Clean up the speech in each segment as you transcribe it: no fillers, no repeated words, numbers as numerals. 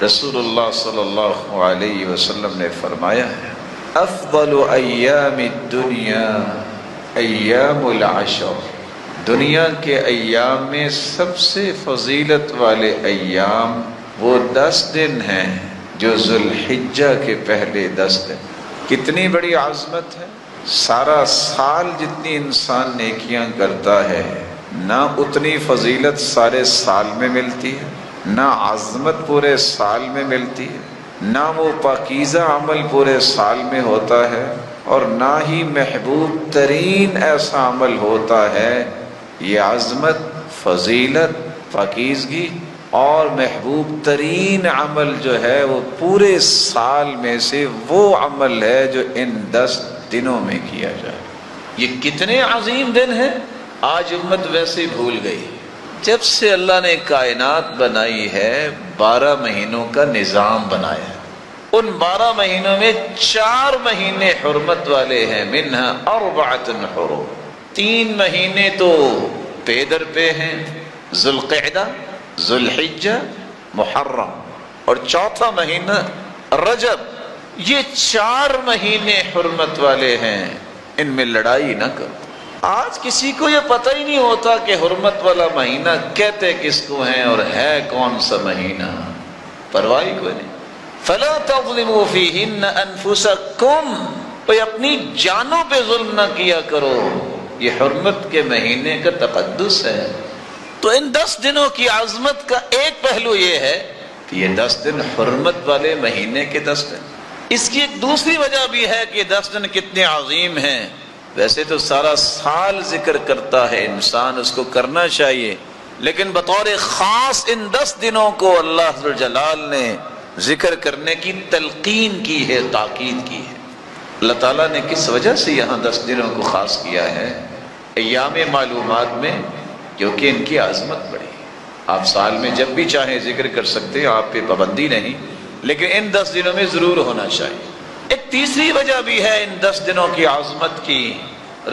رسول اللہ صلی اللہ علیہ وسلم نے فرمایا ہے افضل ایام الدنیا ایام العشر، دنیا کے ایام میں سب سے فضیلت والے ایام وہ 10 دن ہیں جو ذوالحجہ کے پہلے 10 دن۔ کتنی بڑی عظمت ہے، سارا سال جتنی انسان نیکیاں کرتا ہے نہ اتنی فضیلت سارے سال میں ملتی ہے، نہ عظمت پورے سال میں ملتی ہے، نہ وہ پاکیزہ عمل پورے سال میں ہوتا ہے، اور نہ ہی محبوب ترین ایسا عمل ہوتا ہے۔ یہ عظمت، فضیلت، پاکیزگی اور محبوب ترین عمل جو ہے وہ پورے سال میں سے وہ عمل ہے جو ان 10 دنوں میں کیا جائے۔ یہ کتنے عظیم دن ہیں، آج امت ویسے ہی بھول گئی۔ جب سے اللہ نے کائنات بنائی ہے 12 مہینوں کا نظام بنایا ہے، ان 12 مہینوں میں 4 مہینے حرمت والے ہیں، منہا 4 حرم، 3 مہینے تو پیدر پہ ہیں، ذوالقعدہ، ذوالحجہ، محرم، اور 4تھا مہینہ رجب۔ یہ 4 مہینے حرمت والے ہیں، ان میں لڑائی نہ کرو۔ آج کسی کو یہ پتہ ہی نہیں ہوتا کہ حرمت والا مہینہ کہتے کس کو ہیں اور ہے کون سا مہینہ، پرواہ کوئی نہیں۔ فَلَا تَظْلِمُوا فِيهِنَّ أَنفُسَكُمْ، کوئی اپنی جانوں پہ ظلم نہ کیا کرو، یہ حرمت کے مہینے کا تقدس ہے۔ تو ان 10 دنوں کی عظمت کا ایک پہلو یہ ہے کہ یہ 10 دن حرمت والے مہینے کے 10 دن۔ اس کی ایک دوسری وجہ بھی ہے کہ یہ 10 دن کتنے عظیم ہیں۔ ویسے تو سارا سال ذکر کرتا ہے انسان، اس کو کرنا چاہیے، لیکن بطور خاص ان 10 دنوں کو اللہ ذوالجلال نے ذکر کرنے کی تلقین کی ہے، تاکید کی ہے۔ اللہ تعالیٰ نے کس وجہ سے یہاں 10 دنوں کو خاص کیا ہے؟ ایام معلومات میں، کیونکہ ان کی عظمت بڑی ہے۔ آپ سال میں جب بھی چاہیں ذکر کر سکتے ہیں، آپ پہ پابندی نہیں، لیکن ان 10 دنوں میں ضرور ہونا چاہیے۔ ایک تیسری وجہ بھی ہے ان 10 دنوں کی عظمت کی۔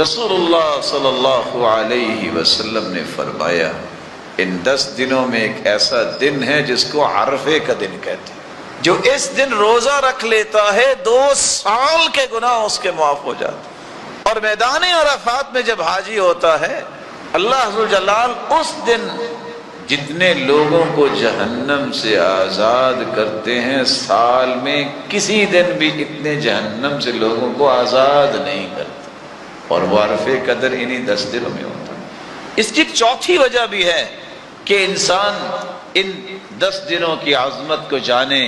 رسول اللہ صلی اللہ علیہ وسلم نے فرمایا ان 10 دنوں میں ایک ایسا دن ہے جس کو عرفے کا دن کہتے ہیں۔ جو اس دن روزہ رکھ لیتا ہے 2 سال کے گناہ اس کے معاف ہو جاتے ہیں۔ اور میدان عرفات میں جب حاجی ہوتا ہے، اللہ ذوالجلال اس دن جتنے لوگوں کو جہنم سے آزاد کرتے ہیں، سال میں کسی دن بھی اتنے جہنم سے لوگوں کو آزاد نہیں کرتے، اور وہ عرفے کا دن انہی 10 دنوں میں ہوتا ہے۔ اس کی ایک چوتھی وجہ بھی ہے کہ انسان ان 10 دنوں کی عظمت کو جانے۔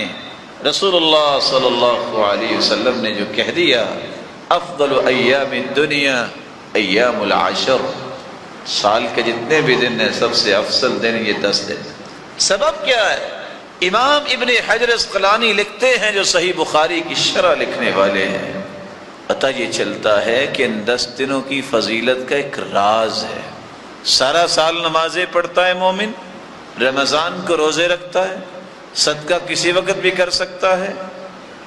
رسول اللہ صلی اللہ علیہ وسلم نے جو کہہ دیا افضل ایام الدنیا ایام العشر، سال کے جتنے بھی دن ہیں سب سے افضل دن یہ 10 دن۔ سبب کیا ہے؟ امام ابن حجر اسقلانی لکھتے ہیں، جو صحیح بخاری کی شرح لکھنے والے ہیں، پتہ یہ چلتا ہے کہ ان 10 دنوں کی فضیلت کا ایک راز ہے۔ سارا سال نمازیں پڑھتا ہے مومن، رمضان کو روزے رکھتا ہے، صدقہ کسی وقت بھی کر سکتا ہے،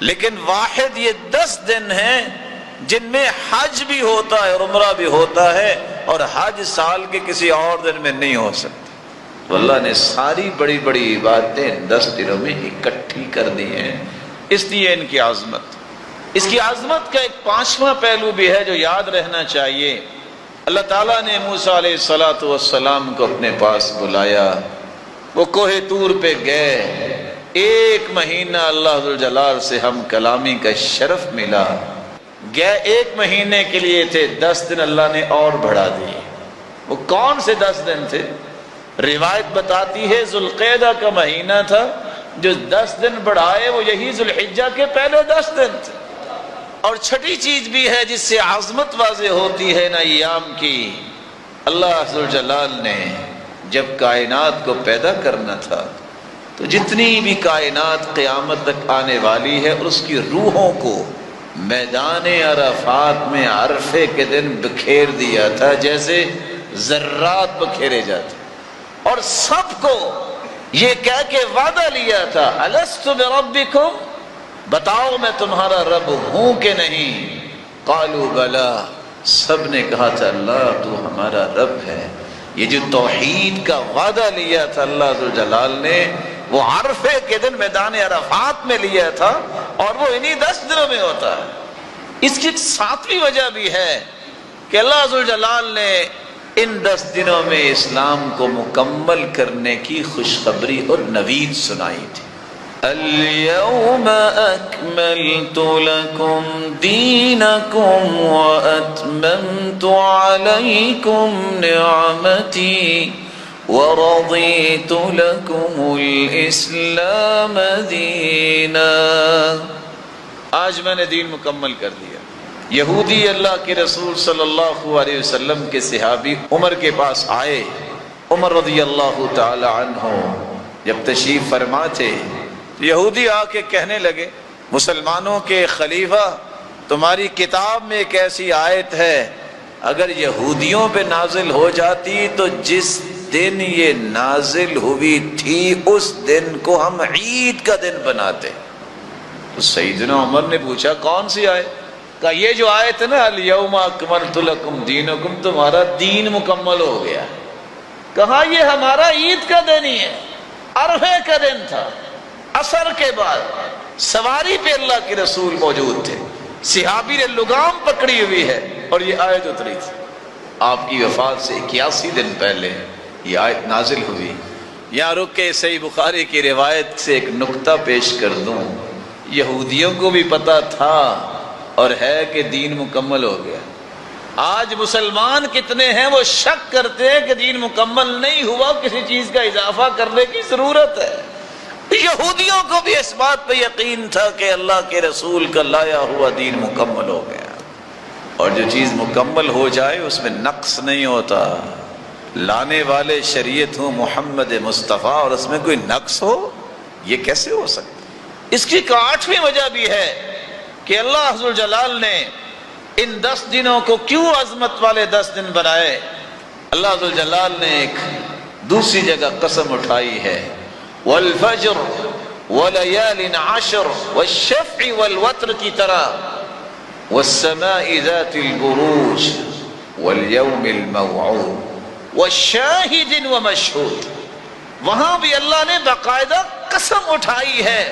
لیکن واحد یہ 10 دن ہیں جن میں حج بھی ہوتا ہے اور عمرہ بھی ہوتا ہے، اور حج سال کے کسی اور دن میں نہیں ہو سکتا۔ تو اللہ نے ساری بڑی بڑی عبادتیں 10 دنوں میں اکٹھی کر دی ہیں، اس لیے ان کی عظمت۔ اس کی عظمت کا ایک 5واں پہلو بھی ہے جو یاد رہنا چاہیے۔ اللہ تعالیٰ نے موسیٰ علیہ السلام کو اپنے پاس بلایا، وہ کوہ طور پہ گئے، 1 مہینہ اللہ ذوالجلال سے ہم کلامی کا شرف ملا۔ گئے 1 مہینے کے لیے تھے، 10 دن اللہ نے اور بڑھا دیے۔ وہ کون سے 10 دن تھے؟ روایت بتاتی ہے ذوالقعدہ کا مہینہ تھا، جو 10 دن بڑھائے وہ یہی ذوالحجہ کے پہلے 10 دن تھے۔ اور چھٹی چیز بھی ہے جس سے عظمت واضح ہوتی ہے نا ایام کی، اللہ ذوالجلال نے جب کائنات کو پیدا کرنا تھا تو جتنی بھی کائنات قیامت تک آنے والی ہے اس کی روحوں کو میدان عرفات میں عرفے کے دن بکھیر دیا تھا، جیسے ذرات بکھیرے جاتے، اور سب کو یہ کہہ کے وعدہ لیا تھا الست بربکم، بتاؤ میں تمہارا رب ہوں کہ نہیں؟ قالوا بلا، سب نے کہا تھا اللہ تو ہمارا رب ہے۔ یہ جو توحید کا وعدہ لیا تھا اللہ ذوالجلال نے، وہ عرفے کے دن میدان عرفات میں لیا تھا، اور وہ انہی 10 دنوں میں ہوتا ہے۔ اس کی 7ویں وجہ بھی ہے کہ اللہ ذوالجلال نے ان 10 دنوں میں اسلام کو مکمل کرنے کی خوشخبری اور نوید سنائی تھی۔ اليوم اکملت لکم دینکم واتممت علیکم نعمتی ورضیت لکم الاسلام دینا۔ آج میں نے دین مکمل کر دیا۔ یہودی اللہ کے رسول صلی اللہ علیہ وسلم کے صحابی عمر کے پاس آئے۔ عمر رضی اللہ تعالی عنہ جب تشریف فرما تھے، یہودی آ کے کہنے لگے، مسلمانوں کے خلیفہ، تمہاری کتاب میں ایک ایسی آیت ہے، اگر یہودیوں پہ نازل ہو جاتی تو جس دن یہ نازل ہوئی تھی اس دن کو ہم عید کا دن بناتے۔ تو سیدنا عمر نے پوچھا کون سی آیت؟ کہا یہ جو آیت ہے نا، الیوم اکملت لکم دینکم، تمہارا دین مکمل ہو گیا۔ کہا یہ ہمارا عید کا دن ہی ہے، عرفے کا دن تھا، عصر کے بعد سواری پہ اللہ کے رسول موجود تھے، صحابی نے لگام پکڑی ہوئی ہے اور یہ آیت اتری تھی۔ آپ کی وفات سے 81 دن پہلے یہ آیت نازل ہوئی۔ یہاں رک کے صحیح بخاری کی روایت سے ایک نقطہ پیش کر دوں، یہودیوں کو بھی پتا تھا اور ہے کہ دین مکمل ہو گیا۔ آج مسلمان کتنے ہیں وہ شک کرتے ہیں کہ دین مکمل نہیں ہوا، کسی چیز کا اضافہ کرنے کی ضرورت ہے۔ یہودیوں کو بھی اس بات پہ یقین تھا کہ اللہ کے رسول کا لایا ہوا دین مکمل ہو گیا، اور جو چیز مکمل ہو جائے اس میں نقص نہیں ہوتا۔ لانے والے شریعت ہوں محمد مصطفیٰ اور اس میں کوئی نقص ہو، یہ کیسے ہو سکتا؟ اس کی 8ویں وجہ بھی ہے کہ اللہ ذوالجلال نے ان 10 دنوں کو کیوں عظمت والے 10 دن بنائے۔ اللہ ذوالجلال نے ایک دوسری جگہ قسم اٹھائی ہے، والفجر وليال عشر والشفع والوتر کی طرح، والسماء ذات البروج واليوم الموعود والشاهد ومشهود۔ وہاں بھی اللہ نے باقاعدہ قسم اٹھائی ہے،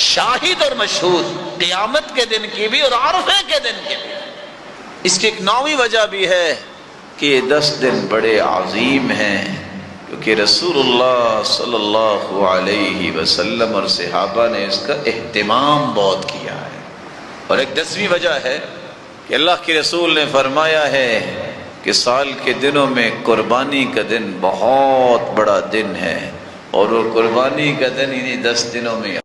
شاہد اور مشہود، قیامت کے دن کی بھی اور عرفے کے دن کی بھی۔ اس کی ایک 9ویں وجہ بھی ہے کہ یہ 10 دن بڑے عظیم ہیں، کیونکہ رسول اللہ صلی اللہ علیہ وسلم اور صحابہ نے اس کا اہتمام بہت کیا ہے۔ اور ایک 10ویں وجہ ہے کہ اللہ کے رسول نے فرمایا ہے کہ سال کے دنوں میں قربانی کا دن بہت بڑا دن ہے، اور وہ قربانی کا دن انہی 10 دنوں میں